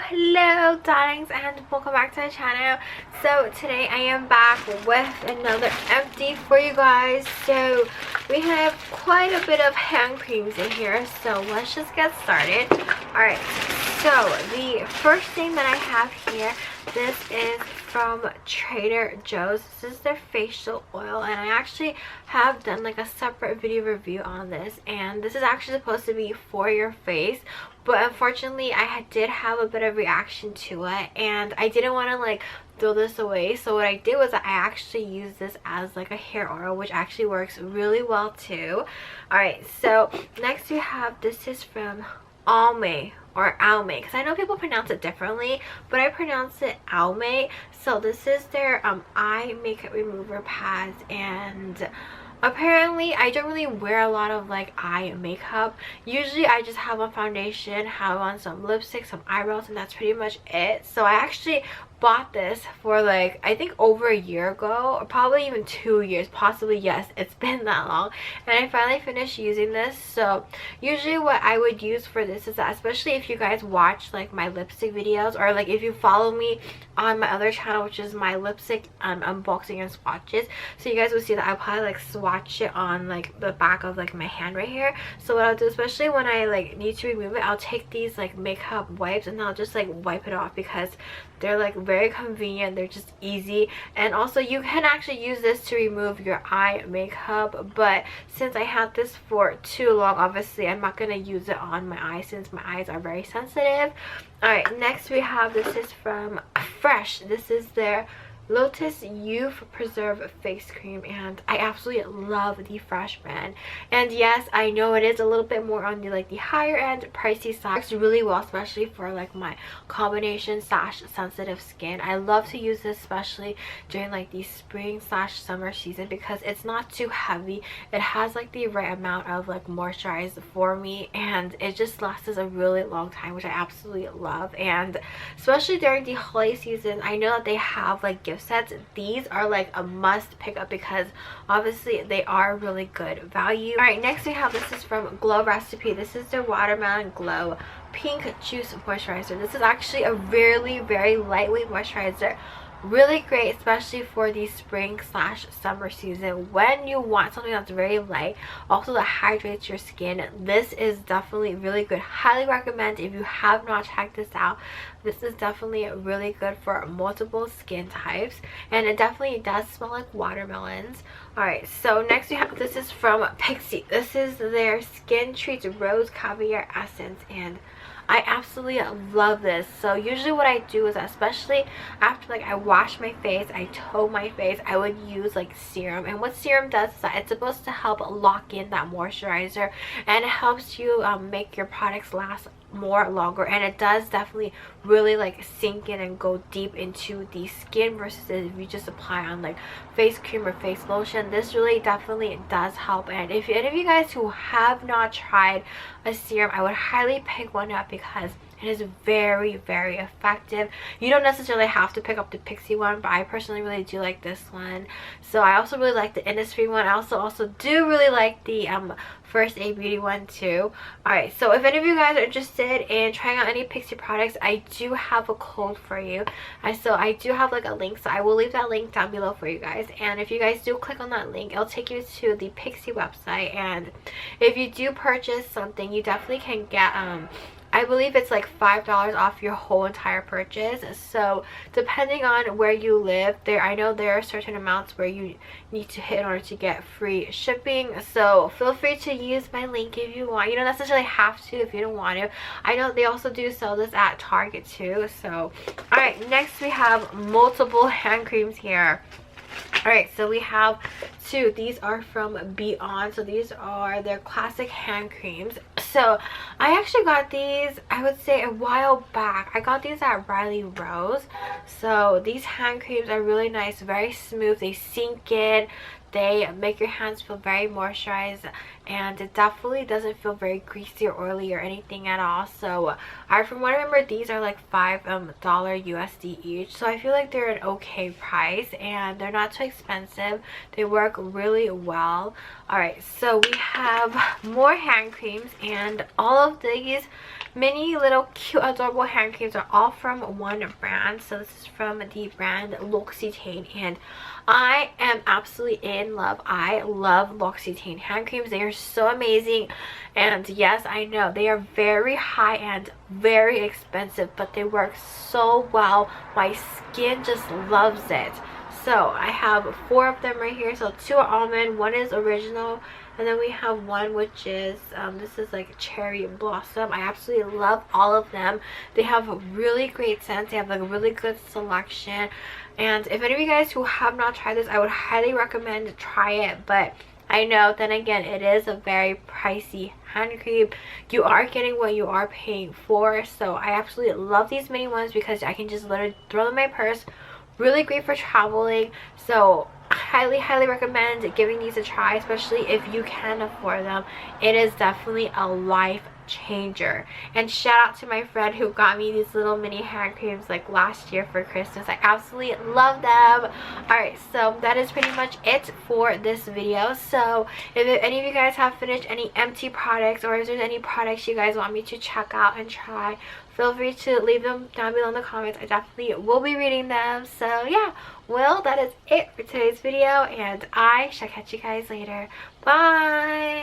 Hello darlings, and welcome back to my channel. So today I am back with another empty for you guys. So we have quite a bit of hand creams in here, so let's just get started. Alright, so the first thing that I have here, this is from Trader Joe's. This is their facial oil, and I actually have done like a separate video review on this, and this is actually supposed to be for your face, but unfortunately I did have a bit of reaction to it, and I didn't want to like throw this away. So what I did was I actually used this as like a hair oil, which actually works really well too. Alright, so next we have, this is from Almay or Almay, because I know people pronounce it differently, but I pronounce it Almay. So this is their eye makeup remover pads, and apparently I don't really wear a lot of like eye makeup. Usually I just have on foundation, have on some lipstick, some eyebrows, and that's pretty much it. So I actually bought this for like, I think over a year ago, or probably even 2 years, possibly. Yes, it's been that long, and I finally finished using this. So usually what I would use for this is that, especially if you guys watch like my lipstick videos, or like if you follow me on my other channel, which is my lipstick unboxing and swatches, so you guys will see that I'll probably like swatch it on like the back of like my hand right here. So what I'll do, especially when I like need to remove it, I'll take these like makeup wipes and I'll just like wipe it off, because they're like very convenient, they're just easy. And also you can actually use this to remove your eye makeup, but since I had this for too long, obviously I'm not gonna use it on my eyes since my eyes are very sensitive. Alright, next we have, this is from Fresh. This is their Lotus Youth Preserve face cream, and I absolutely love the Fresh brand. And yes, I know it is a little bit more on the like the higher end pricey side. It's really well, especially for like my combination slash sensitive skin. I love to use this especially during like the spring slash summer season, because it's not too heavy. It has like the right amount of like moisturize for me, and it just lasts a really long time, which I absolutely love. And especially during the holiday season, I know that they have like gift sets. These are like a must pick up, because obviously they are really good value. All right, next we have, this is from Glow Recipe. This is their Watermelon Glow Pink Juice Moisturizer. This is actually a really very lightweight moisturizer, really great especially for the spring slash summer season when you want something that's very light, also that hydrates your skin. This is definitely really good. Highly recommend if you have not checked this out. This is definitely really good for multiple skin types, and it definitely does smell like watermelons. Alright, so next we have, this is from Pixi. This is their Skin Treats Rose Caviar Essence, and I absolutely love this. So usually what I do is, especially after like I wash my face, I tone my face, I would use like serum. And what serum does is that it's supposed to help lock in that moisturizer, and it helps you make your products last more longer, and it does definitely really like sink in and go deep into the skin, versus if you just apply on like face cream or face lotion. This really definitely does help. And if any of you guys who have not tried a serum, I would highly pick one up, because it is very very effective. You don't necessarily have to pick up the Pixi one, but I personally really do like this one. So I also really like the Innisfree one. I also do really like the First Aid Beauty one too. Alright, so if any of you guys are interested in trying out any Pixi products, I do have a code for you. So I do have like a link, so I will leave that link down below for you guys. And if you guys do click on that link, it'll take you to the Pixi website, and if you do purchase something, you definitely can get I believe it's like $5 off your whole entire purchase. So depending on where you live, I know there are certain amounts where you need to hit in order to get free shipping. So feel free to use my link if you want. You don't necessarily have to if you don't want to. I know they also do sell this at Target too. So alright, next we have multiple hand creams here. Alright, so we have two. These are from Beyond. So these are their classic hand creams. So I actually got these, I would say, a while back. I got these at Riley Rose. So these hand creams are really nice, very smooth. They sink in. They make your hands feel very moisturized, and it definitely doesn't feel very greasy or oily or anything at all. So from what I remember, these are like $5 USD each, so I feel like they're an okay price, and they're not too expensive. They work really well. Alright, so we have more hand creams, and all of these mini little cute adorable hand creams are all from one brand. So this is from the brand L'Occitane, and I am absolutely in love. I love L'Occitane hand creams. They are so amazing, and yes, I know they are very high-end, very expensive, but they work so well. My skin just loves it. So I have 4 of them right here. So 2 are almond, 1 is original, and then we have 1 which is this is like cherry blossom. I absolutely love all of them. They have a really great scent. They have like a really good selection, and if any of you guys who have not tried this, I would highly recommend to try it. But I know then again, it is a very pricey hand cream. You are getting what you are paying for. So I absolutely love these mini ones because I can just literally throw them in my purse. Really great for traveling. So highly recommend giving these a try, especially if you can afford them. It is definitely a life changer. And shout out to my friend who got me these little mini hand creams like last year for Christmas. I absolutely love them. Alright, so that is pretty much it for this video. So if any of you guys have finished any empty products, or if there's any products you guys want me to check out and try, feel free to leave them down below in the comments. I definitely will be reading them. So yeah, well, that is it for today's video, and I shall catch you guys later. Bye!